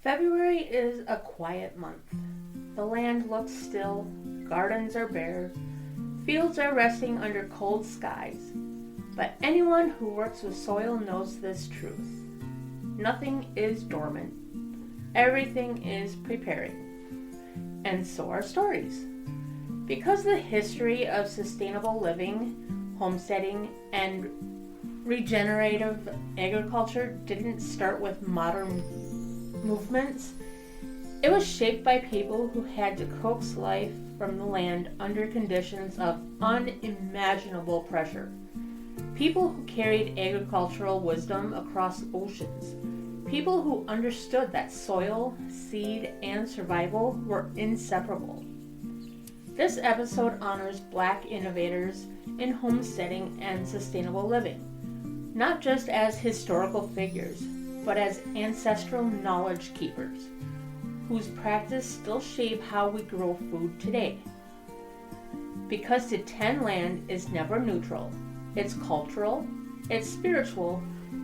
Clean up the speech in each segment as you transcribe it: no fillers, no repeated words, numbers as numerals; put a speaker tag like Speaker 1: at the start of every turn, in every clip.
Speaker 1: February is a quiet month. The land looks still, gardens are bare, fields are resting under cold skies. But anyone who works with soil knows this truth. Nothing is dormant. Everything is preparing. And so are stories. Because the history of sustainable living, homesteading, and regenerative agriculture didn't start with modern movements, it was shaped by people who had to coax life from the land under conditions of unimaginable pressure. People who carried agricultural wisdom across oceans. People who understood that soil, seed, and survival were inseparable. This episode honors Black innovators in homesteading and sustainable living, not just as historical figures, but as ancestral knowledge keepers, whose practice still shape how we grow food today. Because to tend land is never neutral. It's cultural, it's spiritual,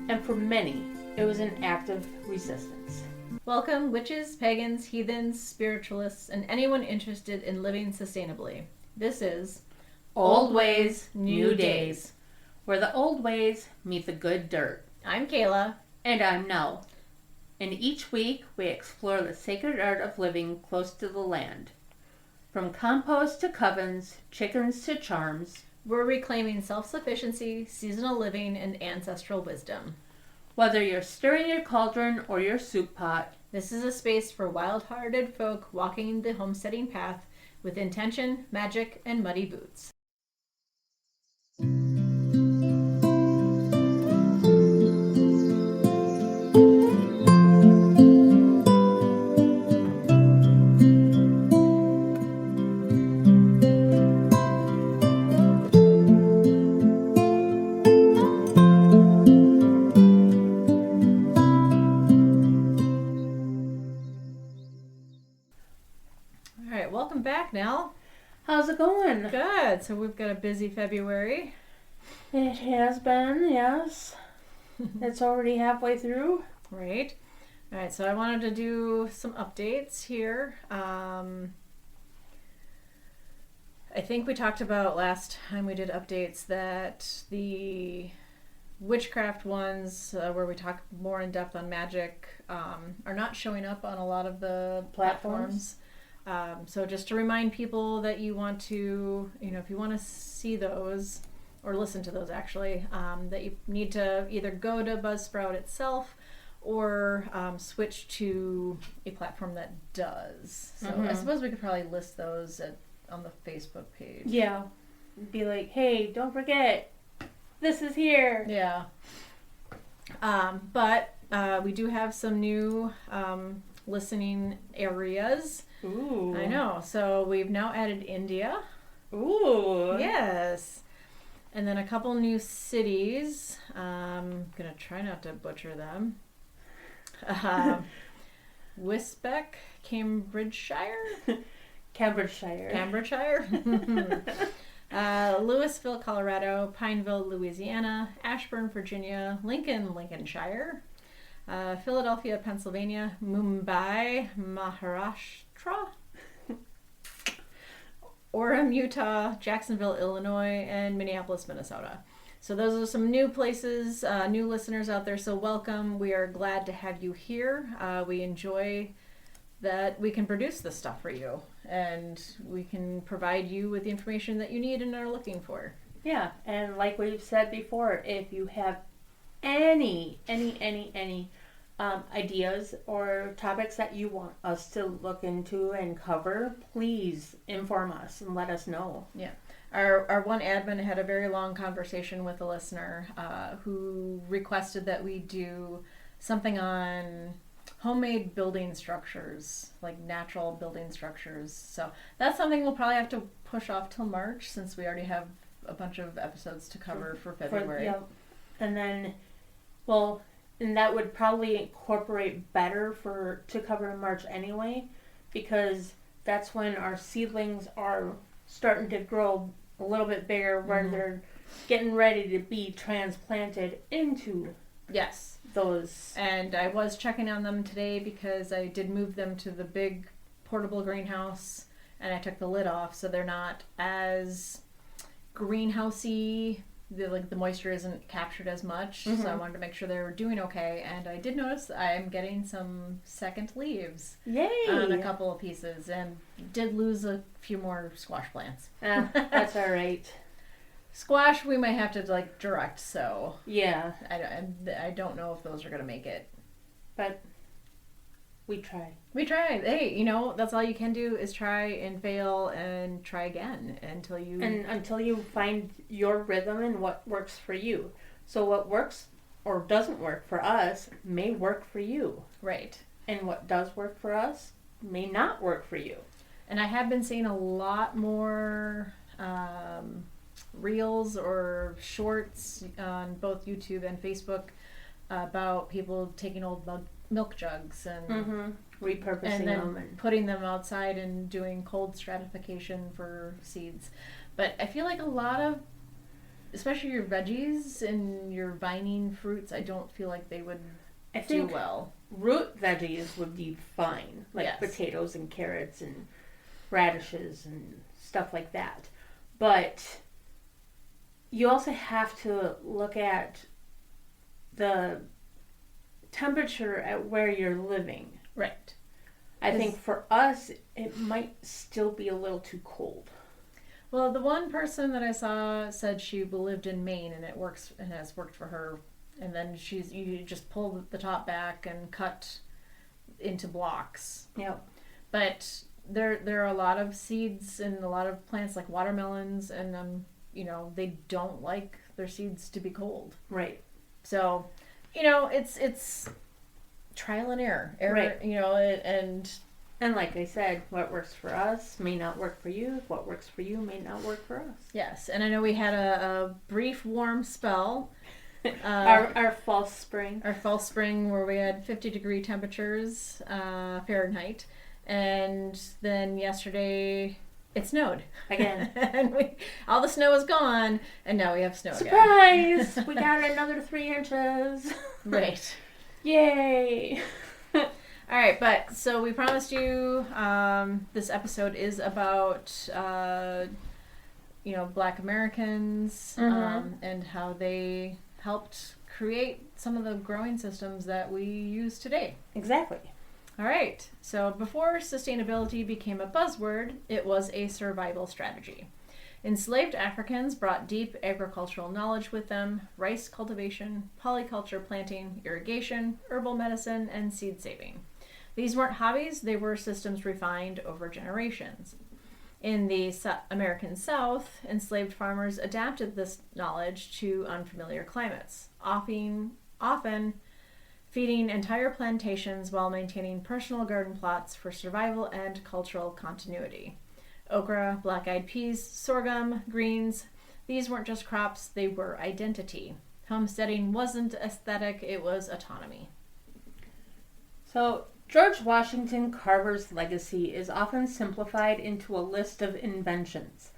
Speaker 1: and for many, it was an act of resistance.
Speaker 2: Welcome, witches, pagans, heathens, spiritualists, and anyone interested in living sustainably. This is
Speaker 1: Old Ways, New Days, where the old ways meet the good dirt.
Speaker 2: I'm Kayla.
Speaker 1: And I'm Nell. And each week, we explore the sacred art of living close to the land. From compost to covens, chickens to charms,
Speaker 2: We're reclaiming self-sufficiency, seasonal living, and ancestral wisdom.
Speaker 1: whether you're stirring your cauldron or your soup pot,
Speaker 2: This is a space for wild-hearted folk walking the homesteading path with intention, magic, and muddy boots. All right, welcome back, Nell.
Speaker 1: how's it going?
Speaker 2: Good. So we've got a busy February.
Speaker 1: It has been, yes. It's already halfway through.
Speaker 2: Right. All right, so I wanted to do some updates here. I think we talked about last time we did updates that the witchcraft ones, where we talk more in depth on magic, are not showing up on a lot of the platforms. So just to remind people that you want to, if you want to see those or listen to those actually, that you need to either go to Buzzsprout itself or switch to a platform that does. So I suppose we could probably list those on the Facebook page.
Speaker 1: Yeah. Be like, hey, don't forget, this is here.
Speaker 2: Yeah. But we do have some new listening areas.
Speaker 1: Ooh.
Speaker 2: I know. So we've now added India.
Speaker 1: Ooh.
Speaker 2: Yes. And then a couple new cities. I'm going to try not to butcher them. Wisbech, Cambridgeshire. Louisville, Colorado. Pineville, Louisiana. Ashburn, Virginia. Lincoln, Lincolnshire. Philadelphia, Pennsylvania. Mumbai, Maharashtra. Orem, Utah. Jacksonville, Illinois. And Minneapolis, Minnesota. So those are some new places, new listeners out there. So welcome. We are glad to have you here. We enjoy that we can produce this stuff for you, and we can provide you with the information that you need and are looking for.
Speaker 1: Yeah, and like we've said before, if you have any ideas or topics that you want us to look into and cover, please inform us and let us know.
Speaker 2: Yeah. Our one admin had a very long conversation with a listener who requested that we do something on homemade building structures, like natural building structures. So that's something we'll probably have to push off till March, since we already have a bunch of episodes to cover for February.
Speaker 1: Yeah. And then, and that would probably incorporate better to cover in March anyway, because that's when our seedlings are starting to grow a little bit bigger, where they're getting ready to be transplanted into
Speaker 2: Yes.
Speaker 1: those.
Speaker 2: And I was checking on them today because I did move them to the big portable greenhouse, and I took the lid off, so they're not as greenhousey. The moisture isn't captured as much, so I wanted to make sure they were doing okay. And I did notice I am getting some second leaves.
Speaker 1: Yay!
Speaker 2: On a couple of pieces, and did lose a few more squash plants.
Speaker 1: That's all right.
Speaker 2: Squash we might have to direct, so
Speaker 1: yeah,
Speaker 2: I don't know if those are gonna make it,
Speaker 1: but we tried.
Speaker 2: Hey, that's all you can do is try and fail and try again until you
Speaker 1: find your rhythm and what works for you. So what works or doesn't work for us may work for you,
Speaker 2: right?
Speaker 1: And what does work for us may not work for you.
Speaker 2: And I have been seeing a lot more reels or shorts on both YouTube and Facebook about people taking old milk jugs and
Speaker 1: repurposing them and
Speaker 2: putting them outside and doing cold stratification for seeds. But I feel like a lot of, especially your veggies and your vining fruits, I don't feel like they would do well.
Speaker 1: Root veggies would be fine, like potatoes and carrots and radishes and stuff like that. But you also have to look at the temperature at where you're living.
Speaker 2: Right.
Speaker 1: I think for us, it might still be a little too cold.
Speaker 2: Well, the one person that I saw said she lived in Maine and it works and has worked for her. And then you just pull the top back and cut into blocks.
Speaker 1: Yep.
Speaker 2: But there are a lot of seeds and a lot of plants like watermelons, and they don't like their seeds to be cold.
Speaker 1: Right.
Speaker 2: So, it's trial and error.
Speaker 1: Right.
Speaker 2: And
Speaker 1: like I said, what works for us may not work for you. What works for you may not work for us.
Speaker 2: Yes, and I know we had a brief warm spell.
Speaker 1: Our false spring.
Speaker 2: Our false spring where we had 50-degree temperatures, Fahrenheit. And then yesterday it snowed.
Speaker 1: Again.
Speaker 2: And all the snow is gone, and now we have snow
Speaker 1: again. Surprise! We got another 3 inches.
Speaker 2: Right.
Speaker 1: Yay!
Speaker 2: All right, but so we promised you this episode is about Black Americans and how they helped create some of the growing systems that we use today.
Speaker 1: Exactly.
Speaker 2: All right, so before sustainability became a buzzword, it was a survival strategy. Enslaved Africans brought deep agricultural knowledge with them: rice cultivation, polyculture planting, irrigation, herbal medicine, and seed saving. These weren't hobbies, they were systems refined over generations. In the American South, enslaved farmers adapted this knowledge to unfamiliar climates, often feeding entire plantations while maintaining personal garden plots for survival and cultural continuity. Okra, black-eyed peas, sorghum, greens, these weren't just crops, they were identity. Homesteading wasn't aesthetic, it was autonomy.
Speaker 1: So, George Washington Carver's legacy is often simplified into a list of inventions,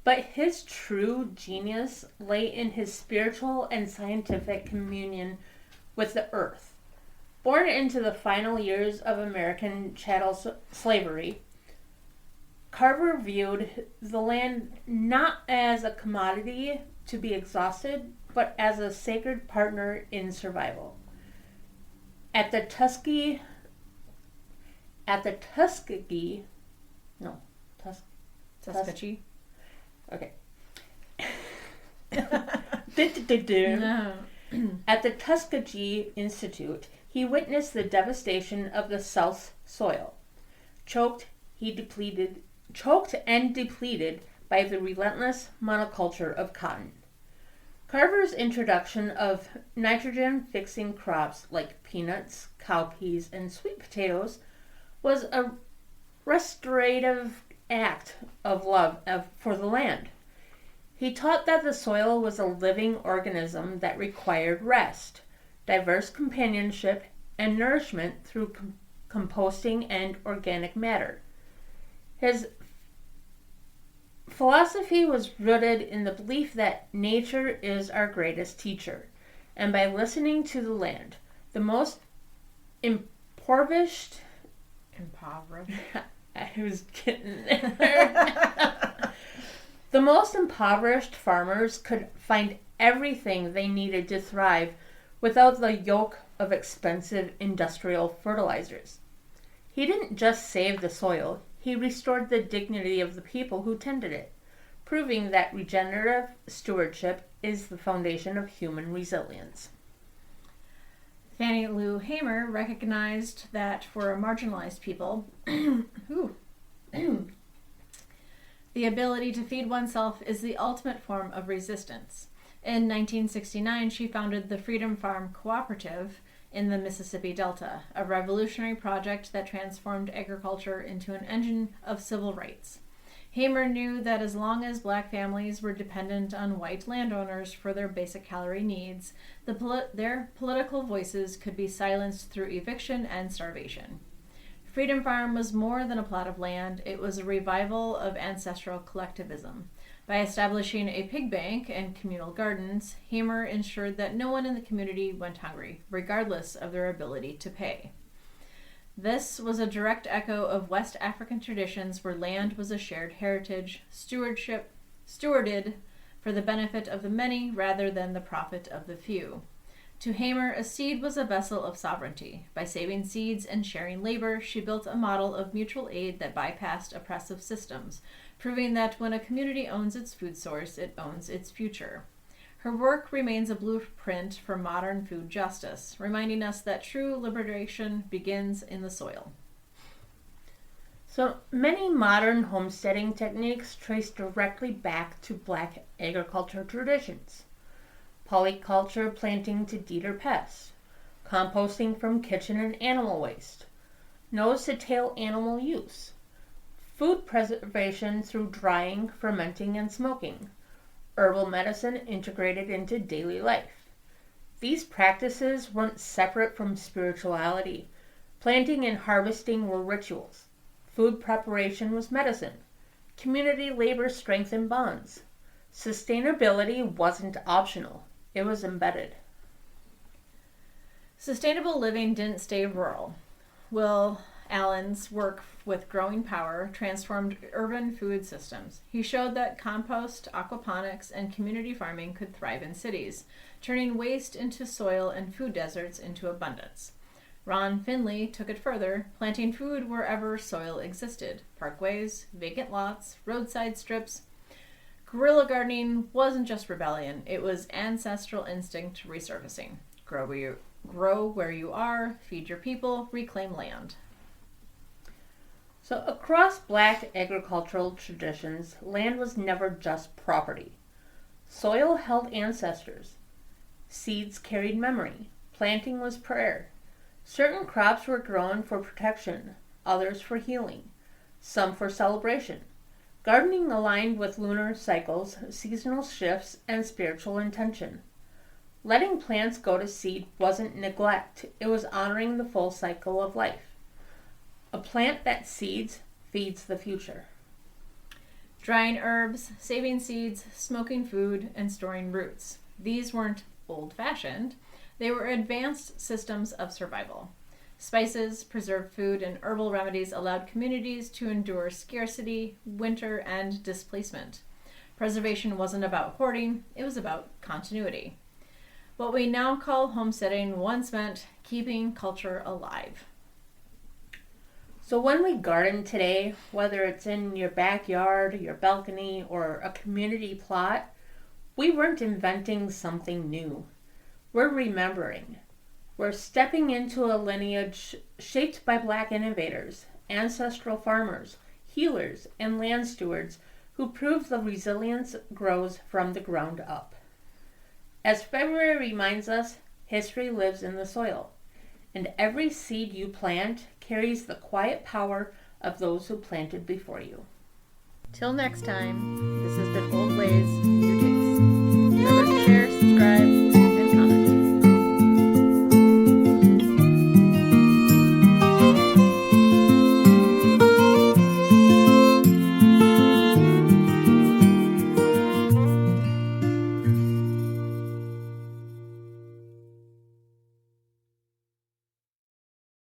Speaker 1: but his true genius lay in his spiritual and scientific communion with the earth. Born into the final years of American chattel slavery, Carver viewed the land not as a commodity to be exhausted, but as a sacred partner in survival. At the Tuskegee Okay.
Speaker 2: No.
Speaker 1: At the Tuskegee Institute, he witnessed the devastation of the South's soil, choked and depleted by the relentless monoculture of cotton. Carver's introduction of nitrogen-fixing crops like peanuts, cowpeas, and sweet potatoes was a restorative act of love for the land. He taught that the soil was a living organism that required rest, diverse companionship, and nourishment through composting and organic matter. His philosophy was rooted in the belief that nature is our greatest teacher, and by listening to the land. The most impoverished I was getting there. The most impoverished farmers could find everything they needed to thrive without the yoke of expensive industrial fertilizers. He didn't just save the soil, he restored the dignity of the people who tended it, proving that regenerative stewardship is the foundation of human resilience.
Speaker 2: Fannie Lou Hamer recognized that for a marginalized people, the ability to feed oneself is the ultimate form of resistance. In 1969, she founded the Freedom Farm Cooperative in the Mississippi Delta, a revolutionary project that transformed agriculture into an engine of civil rights. Hamer knew that as long as black families were dependent on white landowners for their basic calorie needs, their political voices could be silenced through eviction and starvation. Freedom Farm was more than a plot of land, it was a revival of ancestral collectivism. By establishing a pig bank and communal gardens, Hamer ensured that no one in the community went hungry, regardless of their ability to pay. This was a direct echo of West African traditions where land was a shared heritage, stewarded for the benefit of the many rather than the profit of the few. To Hamer, a seed was a vessel of sovereignty. By saving seeds and sharing labor, she built a model of mutual aid that bypassed oppressive systems, proving that when a community owns its food source, it owns its future. Her work remains a blueprint for modern food justice, reminding us that true liberation begins in the soil.
Speaker 1: So many modern homesteading techniques trace directly back to black agriculture traditions. Polyculture, planting to deter pests, composting from kitchen and animal waste, nose-to-tail animal use, food preservation through drying, fermenting, and smoking, herbal medicine integrated into daily life. These practices weren't separate from spirituality. Planting and harvesting were rituals. Food preparation was medicine. Community labor strengthened bonds. Sustainability wasn't optional. It was embedded.
Speaker 2: Sustainable living didn't stay rural. Will Allen's work with growing power transformed urban food systems. He showed that compost, aquaponics, and community farming could thrive in cities, turning waste into soil and food deserts into abundance. Ron Finley took it further, planting food wherever soil existed, parkways, vacant lots, roadside strips. Guerrilla gardening wasn't just rebellion, it was ancestral instinct resurfacing. Grow where you are, feed your people, reclaim land.
Speaker 1: So across black agricultural traditions, land was never just property. Soil held ancestors. Seeds carried memory. Planting was prayer. Certain crops were grown for protection, others for healing, some for celebration. Gardening aligned with lunar cycles, seasonal shifts, and spiritual intention. Letting plants go to seed wasn't neglect, it was honoring the full cycle of life. A plant that seeds feeds the future.
Speaker 2: Drying herbs, saving seeds, smoking food, and storing roots. These weren't old-fashioned, they were advanced systems of survival. Spices, preserved food, and herbal remedies allowed communities to endure scarcity, winter, and displacement. Preservation wasn't about hoarding, it was about continuity. What we now call homesteading once meant keeping culture alive.
Speaker 1: So when we garden today, whether it's in your backyard, your balcony, or a community plot, we weren't inventing something new. We're remembering. We're stepping into a lineage shaped by black innovators, ancestral farmers, healers, and land stewards who prove the resilience grows from the ground up. As February reminds us, history lives in the soil, and every seed you plant carries the quiet power of those who planted before you.
Speaker 2: Till next time, this has been Old Ways,